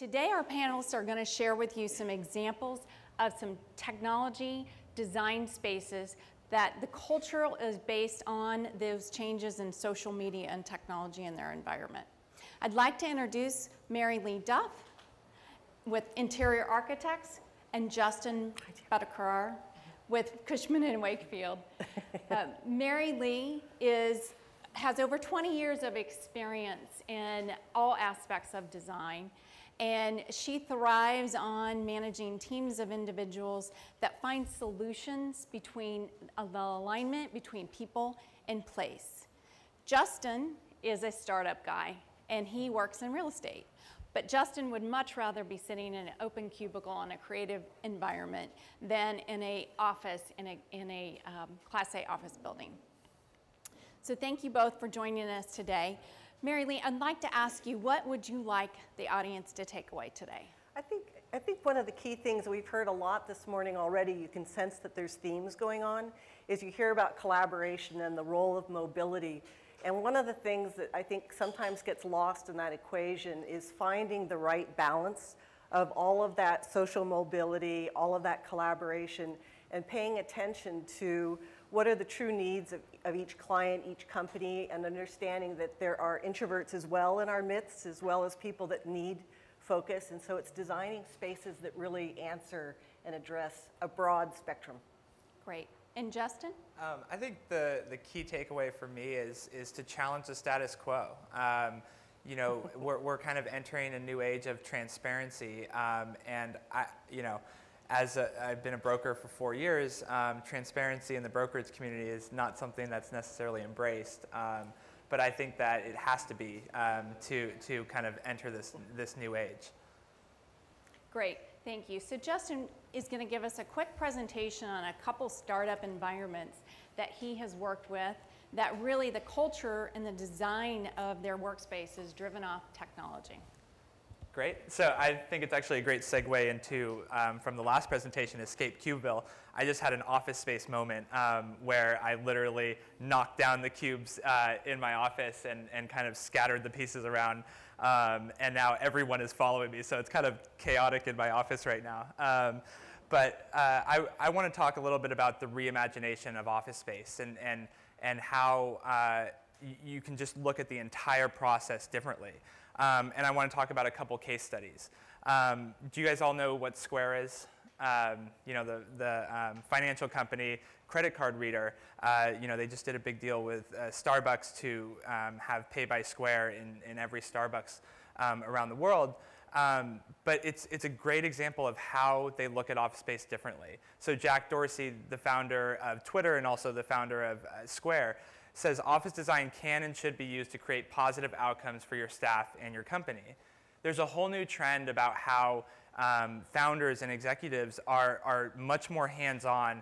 Today our panelists are going to share with you some examples of some technology design spaces that the culture is based on those changes in social media and technology in their environment. I'd like to introduce Mary Lee Duff with Interior Architects and Justin Bedecarre with Cushman and Wakefield. Mary Lee has over 20 years of experience in all aspects of design, and she thrives on managing teams of individuals that find solutions between the alignment between people and place. Justin is a startup guy, and he works in real estate. But Justin would much rather be sitting in an open cubicle in a creative environment than in an office in a Class A office building. So thank you both for joining us today. Mary Lee, I'd like to ask you, what would you like the audience to take away today? I think one of the key things we've heard a lot this morning already, you can sense that there's themes going on, is you hear about collaboration and the role of mobility. And one of the things that I think sometimes gets lost in that equation is finding the right balance of all of that social mobility, all of that collaboration, and paying attention to what are the true needs of each client, each company, and understanding that there are introverts as well in our midst, as well as people that need focus. And so it's designing spaces that really answer and address a broad spectrum. Great. And Justin? I think the key takeaway for me is to challenge the status quo. You know, we're kind of entering a new age of transparency, and I've been a broker for 4 years, transparency in the brokerage community is not something that's necessarily embraced, but I think that it has to be to kind of enter this new age. Great, thank you. So Justin is going to give us a quick presentation on a couple startup environments that he has worked with, that really the culture and the design of their workspace is driven off technology. Great. So I think it's actually a great segue into, from the last presentation, Escape Cubeville. I just had an office space moment where I literally knocked down the cubes in my office and kind of scattered the pieces around. And now everyone is following me, so it's kind of chaotic in my office right now. But I want to talk a little bit about the reimagination of office space and how you can just look at the entire process differently. And I want to talk about a couple case studies. Do you guys all know what Square is? You know, the financial company, credit card reader, you know, they just did a big deal with Starbucks to have pay by Square in every Starbucks around the world. But it's a great example of how they look at office space differently. So Jack Dorsey, the founder of Twitter and also the founder of Square, says office design can and should be used to create positive outcomes for your staff and your company. There's a whole new trend about how founders and executives are much more hands-on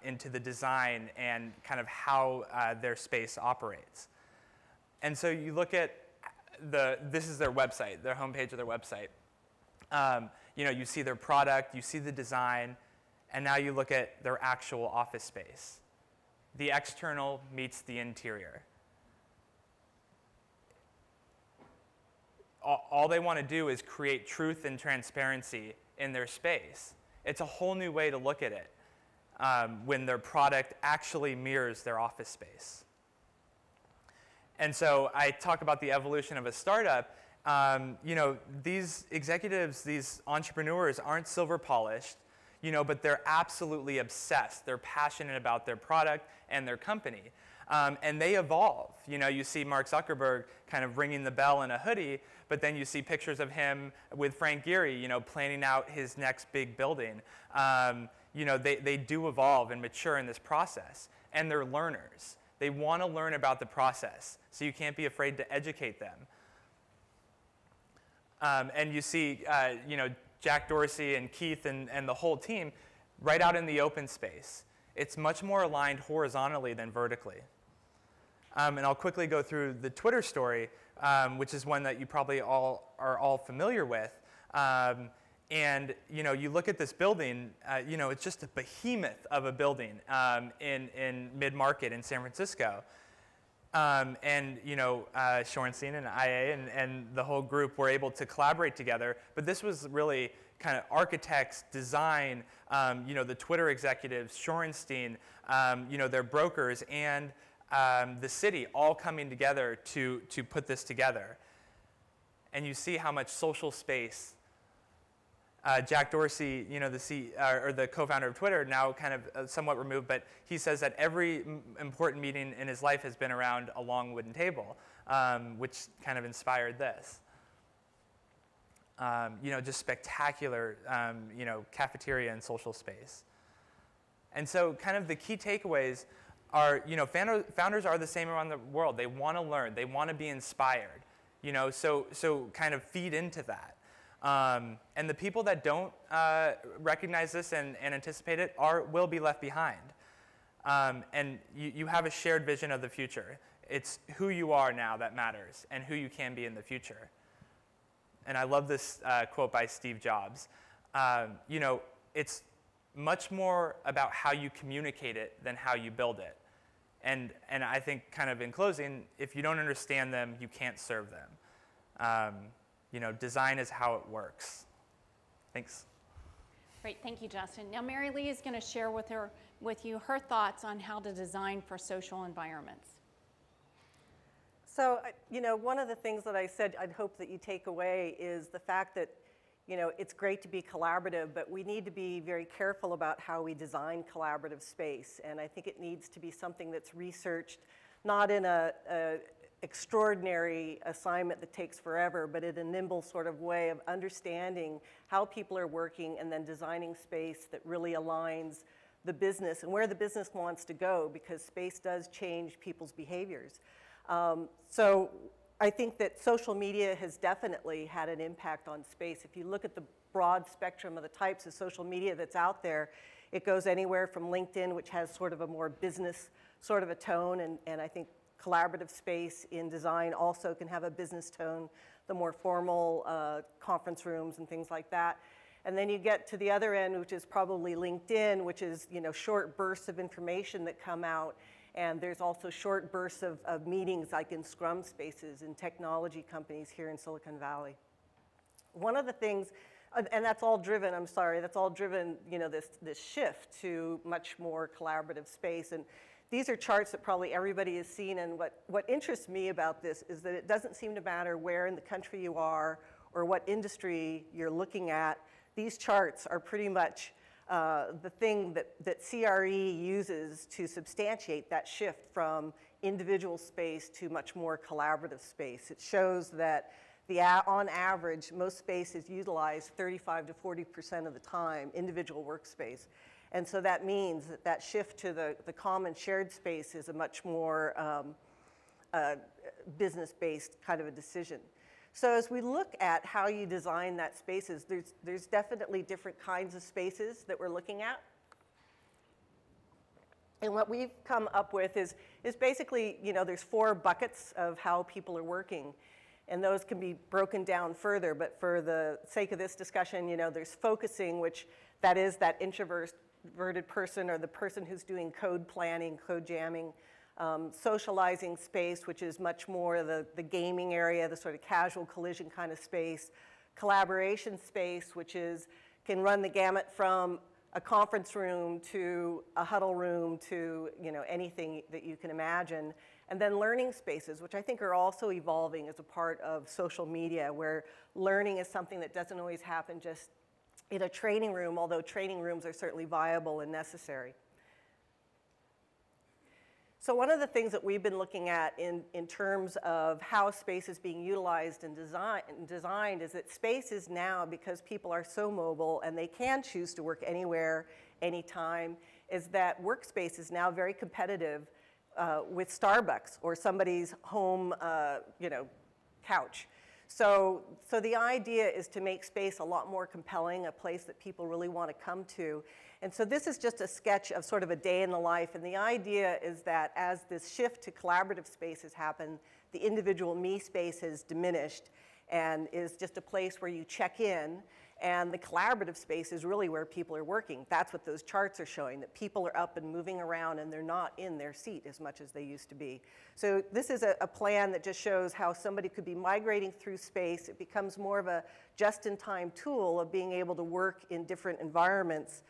into the design and kind of how their space operates. And so you look at this is their website, their homepage of their website. You know, you see their product, you see the design, and now you look at their actual office space. The external meets the interior. All they want to do is create truth and transparency in their space. It's a whole new way to look at it when their product actually mirrors their office space. And so I talk about the evolution of a startup. You know, these executives, these entrepreneurs aren't silver polished, you know, but they're absolutely obsessed. They're passionate about their product and their company. And they evolve. You know, you see Mark Zuckerberg kind of ringing the bell in a hoodie, but then you see pictures of him with Frank Gehry, you know, planning out his next big building. You know, they do evolve and mature in this process. And they're learners. They want to learn about the process, so you can't be afraid to educate them. And you see, you know, Jack Dorsey and Keith and the whole team right out in the open space. It's much more aligned horizontally than vertically. And I'll quickly go through the Twitter story, which is one that you probably are all familiar with. And you know, you look at this building, you know, it's just a behemoth of a building in mid-market in San Francisco. And Shorenstein and IA and the whole group were able to collaborate together. But this was really kind of architects, design, the Twitter executives, Shorenstein, their brokers, and the city all coming together to put this together. And you see how much social space Jack Dorsey, the co-founder of Twitter, now kind of somewhat removed, but he says that every important meeting in his life has been around a long wooden table, which kind of inspired this. Just spectacular, cafeteria and social space. And so kind of the key takeaways are, founders are the same around the world. They want to learn. They want to be inspired, so kind of feed into that. And the people that don't recognize this and anticipate it will be left behind. And you have a shared vision of the future. It's who you are now that matters and who you can be in the future. And I love this quote by Steve Jobs. It's much more about how you communicate it than how you build it. And I think kind of in closing, if you don't understand them, you can't serve them. Design is how it works. Thanks. Great, thank you, Justin. Now, Mary Lee is going to share with you her thoughts on how to design for social environments. So, one of the things that I said I'd hope that you take away is the fact that, it's great to be collaborative, but we need to be very careful about how we design collaborative space. And I think it needs to be something that's researched, not in a extraordinary assignment that takes forever, but in a nimble sort of way of understanding how people are working and then designing space that really aligns the business and where the business wants to go, because space does change people's behaviors. So I think that social media has definitely had an impact on space. If you look at the broad spectrum of the types of social media that's out there, it goes anywhere from LinkedIn, which has sort of a more business sort of a tone, and I think collaborative space in design also can have a business tone, the more formal conference rooms and things like that. And then you get to the other end, which is probably LinkedIn, which is short bursts of information that come out. And there's also short bursts of meetings like in Scrum spaces in technology companies here in Silicon Valley. One of the things, and that's all driven, this shift to much more collaborative space. And these are charts that probably everybody has seen, and what interests me about this is that it doesn't seem to matter where in the country you are or what industry you're looking at. These charts are pretty much the thing that CRE uses to substantiate that shift from individual space to much more collaborative space. It shows that on average, most space is utilized 35 to 40% of the time, individual workspace. And so that means that shift to the common shared space is a much more business-based kind of a decision. So as we look at how you design that spaces, there's definitely different kinds of spaces that we're looking at. And what we've come up with is basically, there's 4 buckets of how people are working. And those can be broken down further, but for the sake of this discussion, there's focusing, which that is that introverted person or the person who's doing code planning, code jamming. Socializing space, which is much more the gaming area, the sort of casual collision kind of space. Collaboration space, which can run the gamut from a conference room to a huddle room to anything that you can imagine. And then learning spaces, which I think are also evolving as a part of social media, where learning is something that doesn't always happen just in a training room, although training rooms are certainly viable and necessary. So one of the things that we've been looking at in terms of how space is being utilized and designed is that space is now, because people are so mobile and they can choose to work anywhere, anytime, is that workspace is now very competitive with Starbucks or somebody's home couch. So the idea is to make space a lot more compelling, a place that people really want to come to. And so this is just a sketch of sort of a day in the life. And the idea is that as this shift to collaborative spaces happen, the individual me space has diminished and is just a place where you check in And the collaborative space is really where people are working. That's what those charts are showing, that people are up and moving around and they're not in their seat as much as they used to be. So this is a plan that just shows how somebody could be migrating through space. It becomes more of a just-in-time tool of being able to work in different environments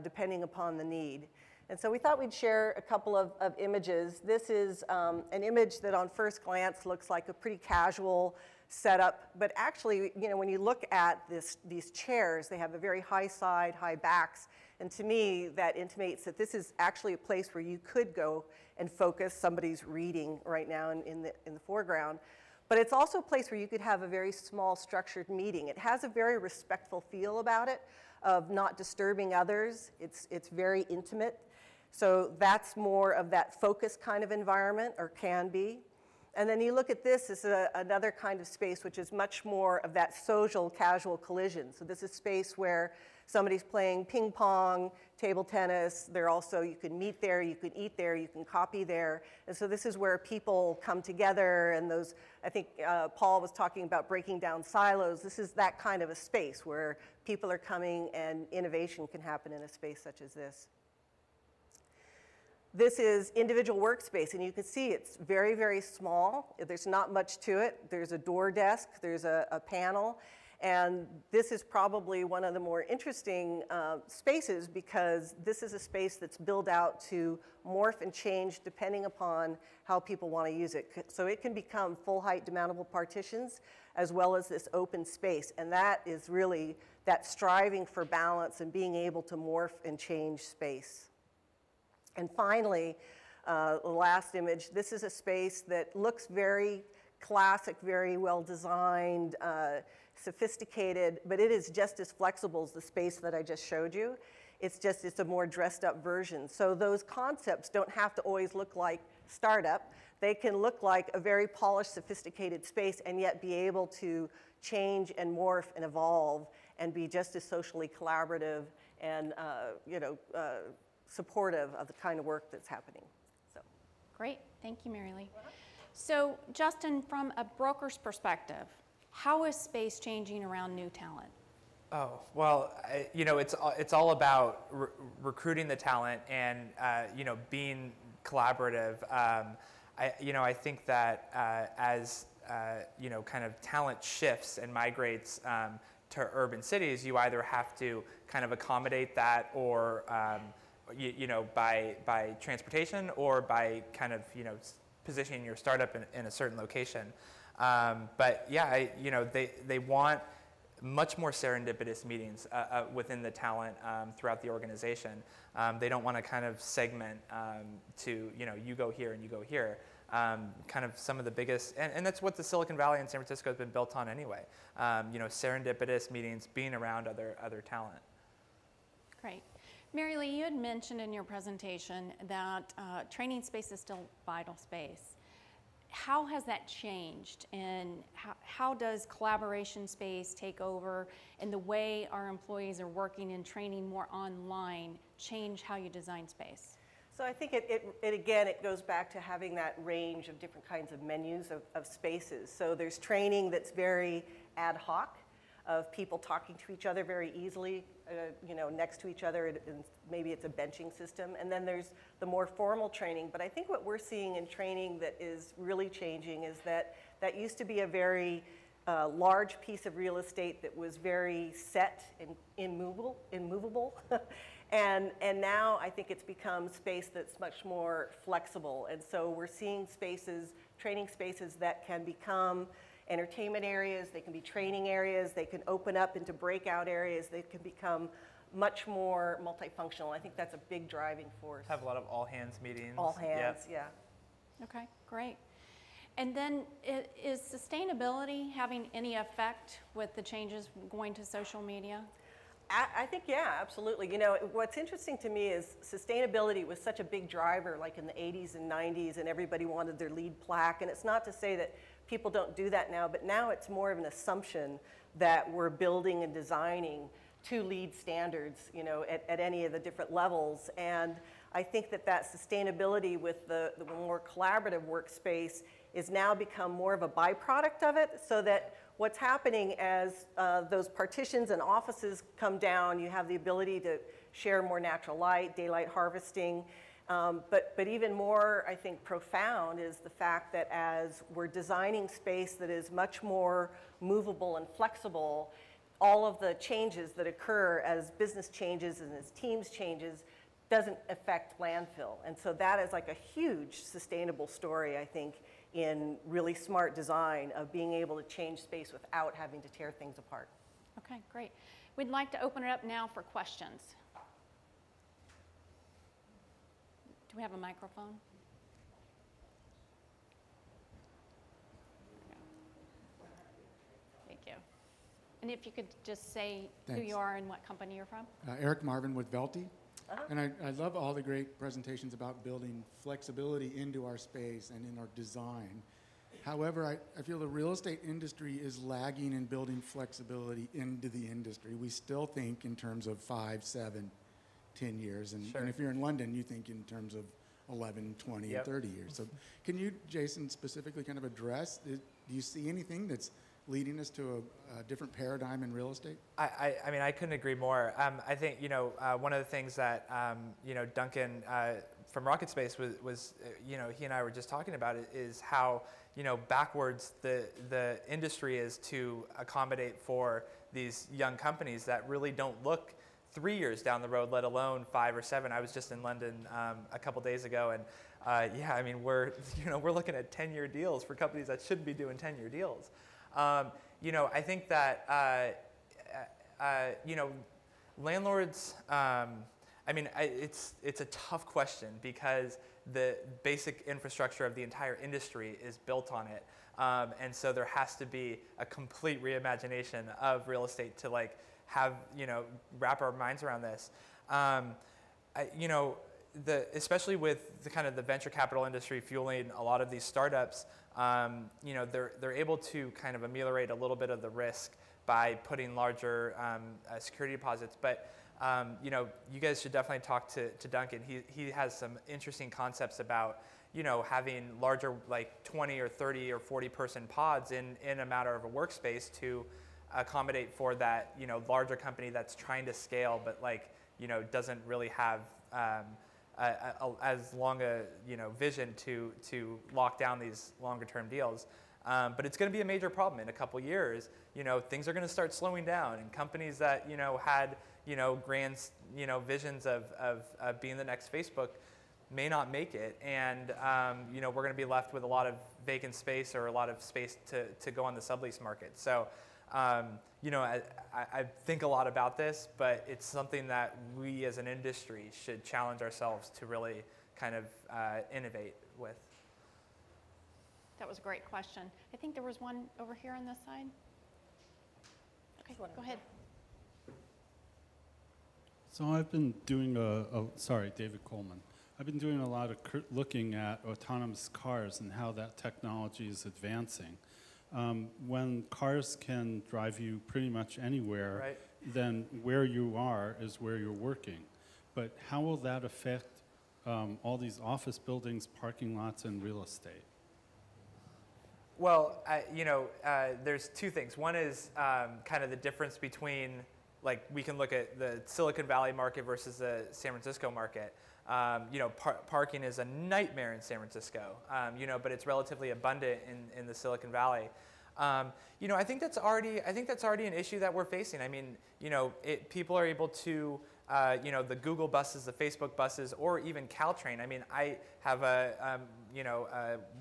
depending upon the need. And so we thought we'd share a couple of images. This is an image that on first glance looks like a pretty casual setup, but actually, you know, when you look at these chairs, they have a very high side, high backs, and to me, that intimates that this is actually a place where you could go and focus. Somebody's reading right now in the foreground, but it's also a place where you could have a very small, structured meeting. It has a very respectful feel about it, of not disturbing others. It's very intimate, so that's more of that focus kind of environment, or can be. And then you look at this as another kind of space which is much more of that social, casual collision. So this is space where somebody's playing ping pong, table tennis. They're also, you can meet there, you can eat there, you can copy there. And so this is where people come together, and those, I think Paul was talking about breaking down silos. This is that kind of a space where people are coming and innovation can happen in a space such as this. This is individual workspace, and you can see it's very, very small. There's not much to it. There's a door desk, there's a panel, and this is probably one of the more interesting spaces, because this is a space that's built out to morph and change depending upon how people want to use it. So it can become full height demountable partitions as well as this open space, and that is really that striving for balance and being able to morph and change space. And finally, the last image, this is a space that looks very classic, very well designed, sophisticated, but it is just as flexible as the space that I just showed you. It's a more dressed up version. So those concepts don't have to always look like startup. They can look like a very polished, sophisticated space, and yet be able to change and morph and evolve and be just as socially collaborative and supportive of the kind of work that's happening. So. Great, thank you, Mary Lee. So Justin, from a broker's perspective, how is space changing around new talent? Oh, well, it's all about recruiting the talent and, being collaborative. I think that as, kind of talent shifts and migrates to urban cities, you either have to kind of accommodate that, or by transportation, or by kind of, positioning your startup in a certain location. But yeah, they want much more serendipitous meetings within the talent throughout the organization. They don't want to kind of segment to, you go here and you go here. Kind of some of the biggest, and that's what the Silicon Valley and San Francisco has been built on anyway. Serendipitous meetings, being around other talent. Great. Mary Lee, you had mentioned in your presentation that training space is still vital space. How has that changed, and how does collaboration space take over, and the way our employees are working and training more online change how you design space? So I think it goes back to having that range of different kinds of menus of spaces. So there's training that's very ad hoc, of people talking to each other very easily, next to each other, and maybe it's a benching system. And then there's the more formal training. But I think what we're seeing in training that is really changing is that used to be a very large piece of real estate that was very set and immovable. And now I think it's become space that's much more flexible. And so we're seeing spaces, training spaces that can become entertainment areas, they can be training areas, they can open up into breakout areas, they can become much more multifunctional. I think that's a big driving force. Have a lot of all hands meetings. All hands, yeah. Okay, great. And then is sustainability having any effect with the changes going to social media? I think, yeah, absolutely. What's interesting to me is sustainability was such a big driver, like in the 80s and 90s, and everybody wanted their LEED plaque. And it's not to say that people don't do that now, but now it's more of an assumption that we're building and designing to LEED standards, at any of the different levels. And I think that sustainability with the more collaborative workspace is now become more of a byproduct of it, so that what's happening as those partitions and offices come down, you have the ability to share more natural light, daylight harvesting. But even more, I think, profound is the fact that as we're designing space that is much more movable and flexible, all of the changes that occur as business changes and as teams changes doesn't affect landfill. And so that is like a huge sustainable story, I think, in really smart design of being able to change space without having to tear things apart. Okay, great. We'd like to open it up now for questions. Do we have a microphone? Thank you. And if you could just say who Thanks. you are and what company you're from. Eric Marvin with Velti. And I love all the great presentations about building flexibility into our space and in our design. However, I feel the real estate industry is lagging in building flexibility into the industry. We still think in terms of 5, 7, 10 years. And, Sure. and if you're in London, you think in terms of 11, 20, Yep. and 30 years. So can you, Jason, specifically kind of address, do you see anything that's leading us to a different paradigm in real estate? I mean, I couldn't agree more. I think, one of the things that, Duncan from Rocket Space was he and I were just talking about it, is how, backwards the industry is to accommodate for these young companies that really don't look 3 years down the road, let alone 5 or 7. I was just in London a couple days ago, and I mean, we're looking at 10-year deals for companies that shouldn't be doing 10-year deals. I think that, landlords, it's a tough question because the basic infrastructure of the entire industry is built on it. And so there has to be a complete reimagination of real estate to have, wrap our minds around this. Especially with the kind of the venture capital industry fueling a lot of these startups, they're able to kind of ameliorate a little bit of the risk by putting larger security deposits. But you guys should definitely talk to Duncan. He has some interesting concepts about having larger 20 or 30 or 40 person pods in a matter of a workspace to accommodate for that larger company that's trying to scale but doesn't really have as long a vision to lock down these longer term deals. But it's going to be a major problem in a couple years. Things are going to start slowing down, and companies that had grand visions of being the next Facebook may not make it, and we're going to be left with a lot of vacant space or a lot of space to go on the sublease market. So I think a lot about this, but it's something that we as an industry should challenge ourselves to really kind of innovate with. That was a great question. I think there was one over here on this side. Okay, go ahead. So I've been doing David Coleman. I've been doing a lot of looking at autonomous cars and how that technology is advancing. When cars can drive you pretty much anywhere, Right. then where you are is where you're working. But how will that affect all these office buildings, parking lots, and real estate? Well, there's two things. One is kind of the difference between, we can look at the Silicon Valley market versus the San Francisco market. Parking is a nightmare in San Francisco, but it's relatively abundant in the Silicon Valley. I think that's already an issue that we're facing. I mean, people are able to, the Google buses, the Facebook buses, or even Caltrain. I mean, I have a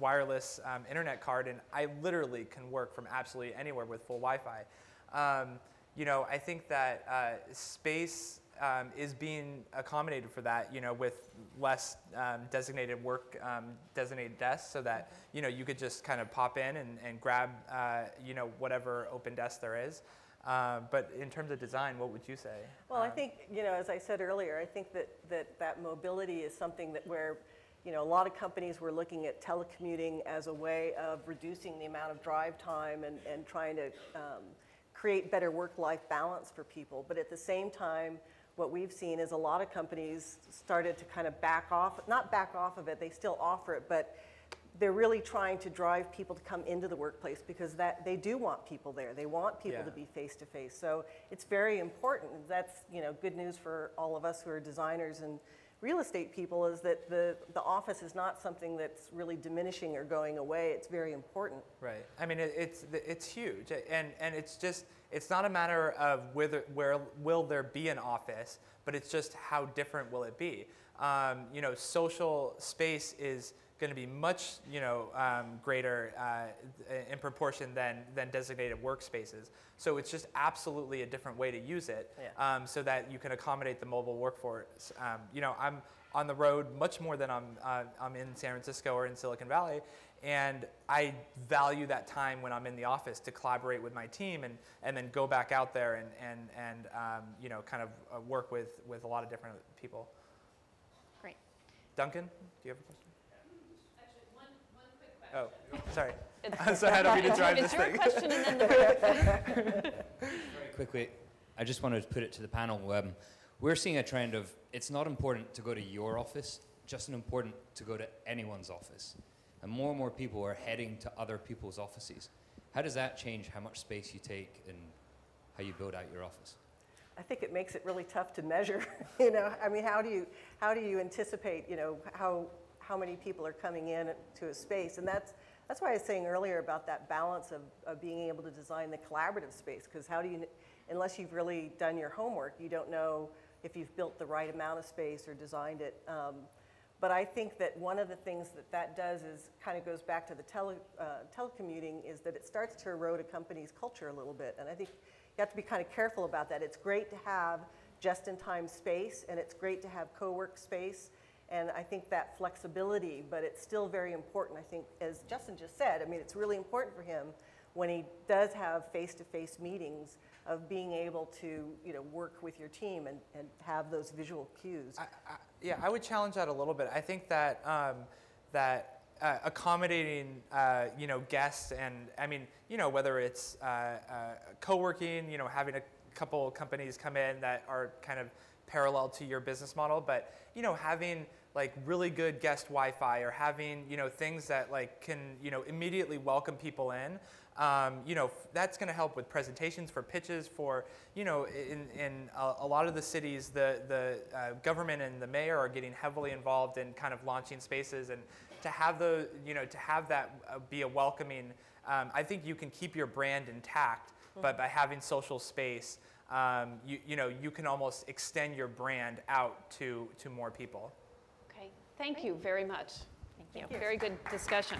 wireless internet card, and I literally can work from absolutely anywhere with full Wi-Fi. I think that space is being accommodated for that, with less designated desks, so that you could just kind of pop in and grab whatever open desk there is. But in terms of design, what would you say? Well, I think, as I said earlier, I think that mobility is something that where, a lot of companies were looking at telecommuting as a way of reducing the amount of drive time and trying to create better work-life balance for people. But at the same time, what we've seen is a lot of companies started to kind of not back off of it, they still offer it, but they're really trying to drive people to come into the workplace because that they do want people there. They want people to be face to face. So it's very important. That's, you know, good news for all of us who are designers and real estate people, is that the office is not something that's really diminishing or going away. It's very important. Right. I mean, it's huge, and it's just, it's not a matter of where will there be an office, but it's just how different will it be. You know, social space is going to be much, you know, greater in proportion than designated workspaces. So it's just absolutely a different way to use it, so that you can accommodate the mobile workforce. You know, I'm on the road much more than I'm in San Francisco or in Silicon Valley, and I value that time when I'm in the office to collaborate with my team and then go back out there and you know, kind of work with a lot of different people. Great. Duncan, do you have a question? One quick question. Oh, sorry. So I don't mean to drive this it's your thing. question and then the Very quickly, I just wanted to put it to the panel. We're seeing a trend of it's not important to go to your office, just as important to go to anyone's office. And more people are heading to other people's offices. How does that change how much space you take and how you build out your office? I think it makes it really tough to measure. You know, I mean, how do you anticipate, you know, how many people are coming in to a space? And that's why I was saying earlier about that balance of being able to design the collaborative space, because how do you, unless you've really done your homework, you don't know if you've built the right amount of space or designed it. But I think that one of the things that does is kind of goes back to the telecommuting, is that it starts to erode a company's culture a little bit. And I think you have to be kind of careful about that. It's great to have just-in-time space, and it's great to have co-work space. And I think that flexibility, but it's still very important. I think, as Justin just said, I mean, it's really important for him when he does have face-to-face meetings of being able to, you know, work with your team and have those visual cues. Yeah, I would challenge that a little bit. I think that accommodating, you know, guests, and I mean, you know, whether it's co-working, you know, having a couple companies come in that are kind of parallel to your business model, but, you know, having like really good guest Wi-Fi, or having, you know, things that like can, you know, immediately welcome people in. You know, that's going to help with presentations, for pitches, for, you know, in a lot of the cities, the government and the mayor are getting heavily involved in kind of launching spaces, and to have the, you know, to have that be a welcoming, I think you can keep your brand intact, but by having social space, you know, you can almost extend your brand out to more people. Okay, thank you very much. Thank you. Very good discussion.